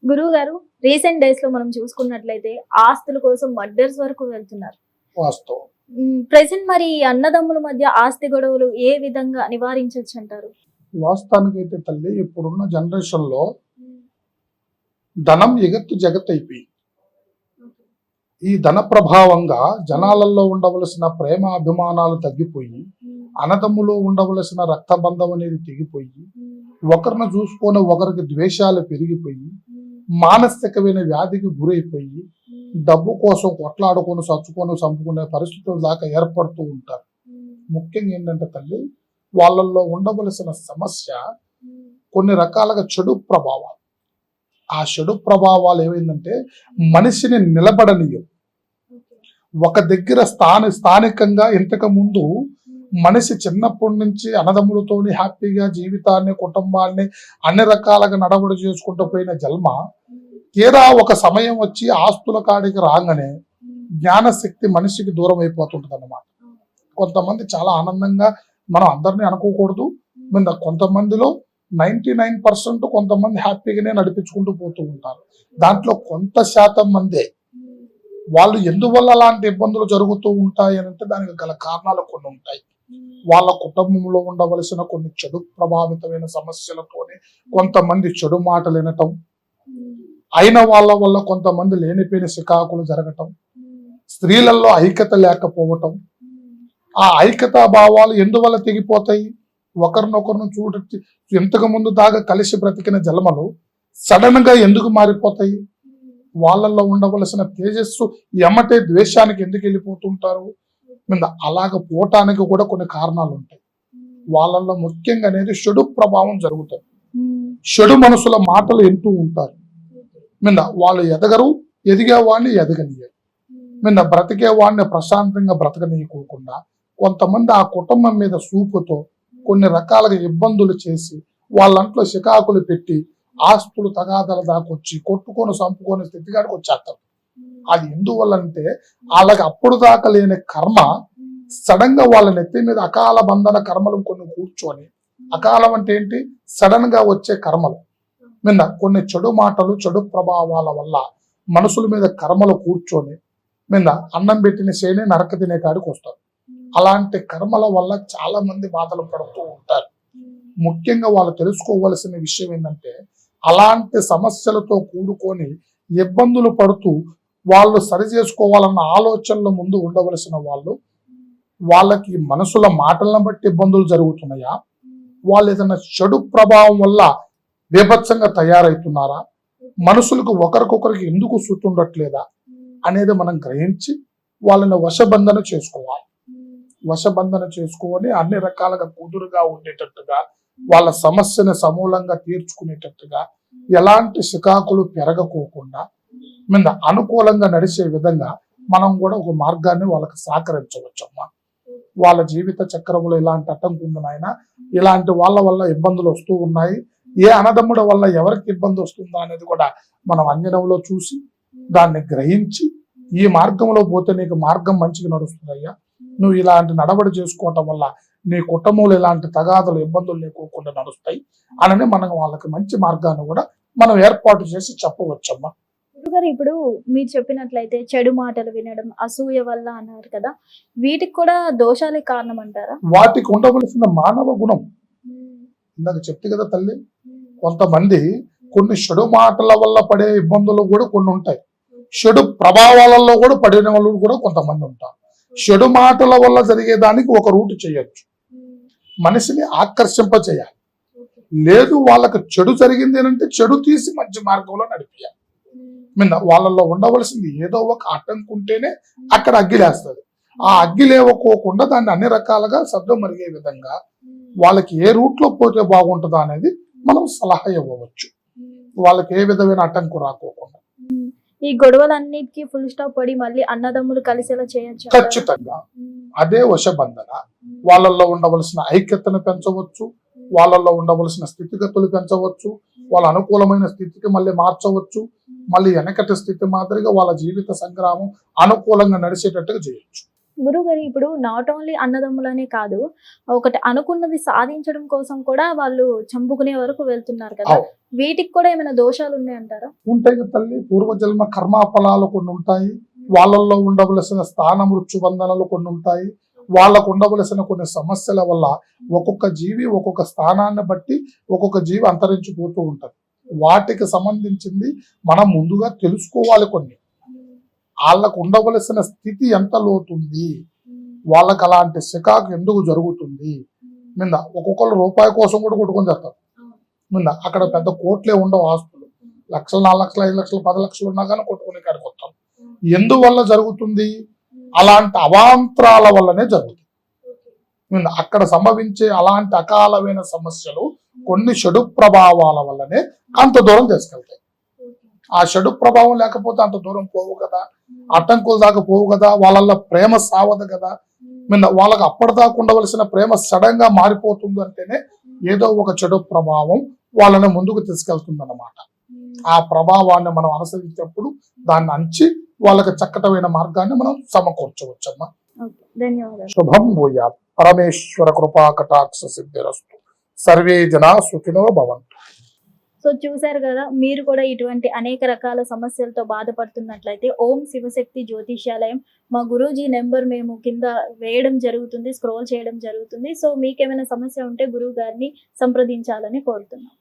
గురువు గారు, recent days లో మనం చూసుకున్నట్లయితే ఆస్తుల కోసం మర్డర్స్ వరకు వెళ్తున్నారు. వాస్తవం. ప్రెసెంట్ మరి ఈ అన్నదమ్ముల మధ్య ఆస్తి గొడవలు ఏ విధంగా నివారించవచ్చు అంటారు? వాస్తవానికైతే తల్లి ఇప్పుడున్న జనరేషన్ లో ధనం ఎగత్తు జగత్ అయిపోయి ఈ ధన ప్రభావంగా జనాలలో ఉండవలసిన ప్రేమ అభిమానాలు తగ్గిపోయి అన్నదమ్ములో ఉండవలసిన రక్తబంధం అనేది తెగిపోయి ఒకరిని చూసుకొని ఒకరికి ద్వేషాలు పెరిగిపోయి మానసికమైన వ్యాధికి గురైపోయి డబ్బు కోసం కొట్లాడుకొని చచ్చుకొని చంపుకునే పరిస్థితుల దాకా ఏర్పడుతూ ఉంటారు. ముఖ్యంగా ఏంటంటే తల్లి, వాళ్ళల్లో ఉండవలసిన సమస్య కొన్ని రకాలుగా చెడు ప్రభావాలు. ఆ చెడు ప్రభావాలు ఏమైందంటే మనిషిని నిలబడనీయం. ఒక దగ్గర స్థానికంగా ఇంతకు ముందు మనిషి చిన్నప్పటి నుంచి అన్నదమ్ములతోని హ్యాపీగా జీవితాన్ని కుటుంబాన్ని అన్ని రకాలుగా నడవడి చేసుకుంటూ పోయిన జన్మ తీరా ఒక సమయం వచ్చి ఆస్తుల కాడికి రాగానే జ్ఞానశక్తి మనిషికి దూరం అయిపోతుంటది అన్నమాట. కొంతమంది చాలా ఆనందంగా, మనం అందరినీ అనుకోకూడదు, కొంతమందిలో 99% కొంతమంది హ్యాపీగానే నడిపించుకుంటూ పోతూ ఉంటారు. దాంట్లో కొంత శాతం మందే వాళ్ళు ఎందువల్ల అలాంటి ఇబ్బందులు జరుగుతూ ఉంటాయి అని అంటే దానికి గల కారణాలు కొన్ని ఉంటాయి. వాళ్ళ కుటుంబంలో ఉండవలసిన కొన్ని చెడు ప్రభావితమైన సమస్యలతోనే కొంతమంది చెడు మాటలు వినటం, అయిన వాళ్ళ వల్ల కొంతమంది లేనిపోయిన సికాకులు జరగటం, స్త్రీలలో ఐక్యత లేకపోవటం. ఆ ఐక్యతా భావాలు ఎందువల్ల తెగిపోతాయి? ఒకరినొకరిని చూడొచ్చి ఇంతకు ముందు దాకా కలిసి బ్రతికిన జన్మలు సడన్ గా ఎందుకు మారిపోతాయి? వాళ్ళల్లో ఉండవలసిన తేజస్సు ఎమ్మటే ద్వేషానికి ఎందుకు వెళ్ళిపోతుంటారు? అలాగ పోవటానికి కూడా కొన్ని కారణాలు ఉంటాయి. వాళ్ళల్లో ముఖ్యంగా అనేది చెడు ప్రభావం జరుగుతుంది. చెడు మనసుల మాటలు వింటూ ఉంటారు. వాళ్ళు ఎదగరు, ఎదిగే వాడిని ఎదగనీయరు. బ్రతికే వాడిని ప్రశాంతంగా బ్రతకనీయకోకుండా కొంతమంది ఆ కుటుంబం మీద చూపుతో కొన్ని రకాలుగా ఇబ్బందులు చేసి వాళ్ళంట్లో చికాకులు పెట్టి ఆస్తులు తగాదల దాకొచ్చి కొట్టుకొని చంపుకొని స్థితిగాడికి వచ్చేస్తారు. అది ఎందువల్ల అంటే వాళ్ళకి అప్పుడు దాకా లేని కర్మ సడన్ గా వాళ్ళ నెత్తి మీద అకాల బంధన కర్మలు కొన్ని కూర్చొని, అకాలం అంటే ఏంటి? సడన్ గా వచ్చే కర్మలు కొన్ని చెడు మాటలు చెడు ప్రభావాల వల్ల మనుషుల మీద కర్మలు కూర్చొని అన్నం పెట్టిన సేనే నరక తినే కాడికి వస్తారు. అలాంటి కర్మల వల్ల చాలా మంది బాధలు పడుతూ ఉంటారు. ముఖ్యంగా వాళ్ళు తెలుసుకోవలసిన విషయం ఏంటంటే అలాంటి సమస్యలతో కూడుకొని ఇబ్బందులు పడుతూ వాళ్ళు సరి చేసుకోవాలన్న ఆలోచనల ముందు ఉండవలసిన వాళ్ళు, వాళ్ళకి మనసుల మాటలను బట్టి ఇబ్బందులు జరుగుతున్నాయా, వాళ్ళు ఏదైనా చెడు ప్రభావం వల్ల బీభత్సంగా తయారవుతున్నారా, మనుషులకు ఒకరికొకరికి ఎందుకు సుట్టుండట్లేదా అనేది మనం గ్రహించి వాళ్ళని వశబంధన చేసుకోవాలి. వశబంధన చేసుకొని అన్ని రకాలుగా కుదురుగా ఉండేటట్టుగా, వాళ్ళ సమస్యను సమూలంగా తీర్చుకునేటట్టుగా, ఎలాంటి సికాకులు పెరగకోకుండా అనుకూలంగా నడిచే విధంగా మనం కూడా ఒక మార్గాన్ని వాళ్ళకి సహకరించవచ్చమ్మా. వాళ్ళ జీవిత చక్రంలో ఇలాంటి అడ్డంకు ఉంది నాయన, ఇలాంటి వాళ్ళ వల్ల ఇబ్బందులు వస్తూ ఉన్నాయి, ఏ అన్నదమ్ముడు వల్ల ఎవరికి ఇబ్బంది వస్తుందా అనేది కూడా మనం అంజనంలో చూసి దాన్ని గ్రహించి ఈ మార్గంలో పోతే నీకు మార్గం మంచిగా నడుస్తుందయ్యా, నువ్వు ఇలాంటి నడవడి చేసుకోవటం వల్ల నీ కుటుంబంలో ఇలాంటి తగాదులు ఇబ్బందులు లేకోకుండా నడుస్తాయి అని మనం వాళ్ళకి మంచి మార్గాన్ని కూడా మనం ఏర్పాటు చేసి చెప్పవచ్చమ్మా. గురుగారు, ఇప్పుడు మీరు చెప్పినట్లయితే చెడు మాటలు వినడం, అసూయ వల్ల అన్నారు కదా, వీటికి కూడా దోషాలే కారణం అంటారా? వాటికి ఉండవలసిన మానవ గుణం ఇందాక చెప్తే కదా తల్లి, కొంతమంది కొన్ని చెడు మాటల వల్ల పడే ఇబ్బందులు కూడా కొన్ని ఉంటాయి, చెడు ప్రభావాలలో కూడా పడిన వాళ్ళు కూడా కొంతమంది ఉంటారు. చెడు మాటల వల్ల జరిగేదానికి ఒక రూట్ చేయొచ్చు, మనిషిని ఆకర్షింప చేయాలి. లేదు వాళ్ళకి చెడు జరిగింది అంటే చెడు తీసి మంచి మార్గంలో నడిపియాలి. వాళ్ళల్లో ఉండవలసింది ఏదో ఒక ఆటంకం ఉంటేనే అక్కడ అగ్గిలేస్తుంది. ఆ అగ్గి లేవకోకుండా దాన్ని అన్ని రకాలుగా శబ్దం మరిగే విధంగా వాళ్ళకి ఏ రూట్ లో పోతే బాగుంటుందా అనేది మనం సలహా ఇవ్వవచ్చు, వాళ్ళకి ఏ విధమైన ఆటంకం రాకోకుండా. ఈ గొడవలన్నిటికీ ఫుల్ స్టాప్ పడి మళ్ళీ అన్నదమ్ములు కలిసేలా చేయొచ్చు. ఖచ్చితంగా అదే వశబంధన. వాళ్ళల్లో ఉండవలసిన ఐక్యతను పెంచవచ్చు, వాళ్ళల్లో ఉండవలసిన స్థితిగతులు పెంచవచ్చు, వాళ్ళ అనుకూలమైన స్థితికి మళ్ళీ మార్చవచ్చు, మళ్ళీ వెనకటి స్థితి మాదిరిగా వాళ్ళ జీవిత సంగ్రామం అనుకూలంగా నడిచేటట్టుగా చేయొచ్చు. గురుగారు ఇప్పుడు నాట్ ఓన్లీ అన్నదమ్ములనే కాదు, ఒకటి అనుకున్నది సాధించడం కోసం కూడా వాళ్ళు చంపుకునే వరకు వెళ్తున్నారు కదా. అవు. వీటికి కూడా ఏమైనా దోషాలు ఉన్నాయంటారా? ఉంటాయి కదా తల్లి, పూర్వజన్మ కర్మాఫలాలు కొన్ని ఉంటాయి, వాళ్ళల్లో ఉండవలసిన స్థాన మృత్యు బంధనలు కొన్ని ఉంటాయి, వాళ్ళకు ఉండవలసిన కొన్ని సమస్యల వల్ల ఒక్కొక్క జీవి ఒక్కొక్క స్థానాన్ని బట్టి ఒక్కొక్క జీవి అంతరించిపోతూ ఉంటది. వాటికి సంబంధించింది మనం ముందుగా తెలుసుకోవాలి. కొన్ని వాళ్ళకు ఉండవలసిన స్థితి ఎంత లోతుంది, వాళ్ళకి అలాంటి శికాకు ఎందుకు జరుగుతుంది, మీద ఒక్కొక్కరు రూపాయి కోసం కూడా కొట్టుకొని చేస్తారు. మీద అక్కడ పెద్ద కోట్లే ఉండవు, ఆస్తులు లక్షలు, 4 లక్షలు, 5 లక్షలు, 10 లక్షలు ఉన్నా కానీ కొట్టుకునే కాడికి వస్తారు. ఎందువల్ల జరుగుతుంది? అలాంటి అవాంతరాల వల్లనే జరుగుతుంది. మీద అక్కడ సంభవించే అలాంటి అకాలమైన సమస్యలు కొన్ని చెడు ప్రభావాల వల్లనే అంత దూరం తీసుకెళ్తాయి. ఆ చెడు ప్రభావం లేకపోతే అంత దూరం పోవు కదా, అడ్డంకుల దాకా పోవు కదా, వాళ్ళల్లో ప్రేమ సావదు కదా. మీద వాళ్ళకి అప్పటిదాకా ఉండవలసిన ప్రేమ సడన్ గా మారిపోతుంది అంటేనే ఏదో ఒక చెడు ప్రభావం వాళ్ళని ముందుకు తీసుకెళ్తుంది అన్నమాట. ఆ ప్రభావాన్ని మనం అనుసరించినప్పుడు దాన్ని అంచి వాళ్ళకి చక్కటమైన మార్గాన్ని మనం సమకూర్చవచ్చమ్మా. ఓకే, ధన్యవాదాలు. శుభం భూయాత్. పరమేశ్వర కృపా కటాక్ష సిద్ధిరస్తు. సర్వే జనా సుఖినో భవంతు. సో చూశారు కదా, మీరు కూడా ఇటువంటి అనేక రకాల సమస్యలతో బాధపడుతున్నట్లయితే ఓం శివశక్తి జ్యోతిష్యాలయం మా గురూజీ నెంబర్ మేము కింద వేయడం జరుగుతుంది, స్క్రోల్ చేయడం జరుగుతుంది. సో మీకేమైనా సమస్య ఉంటే గురువు గారిని సంప్రదించాలని కోరుతున్నాం.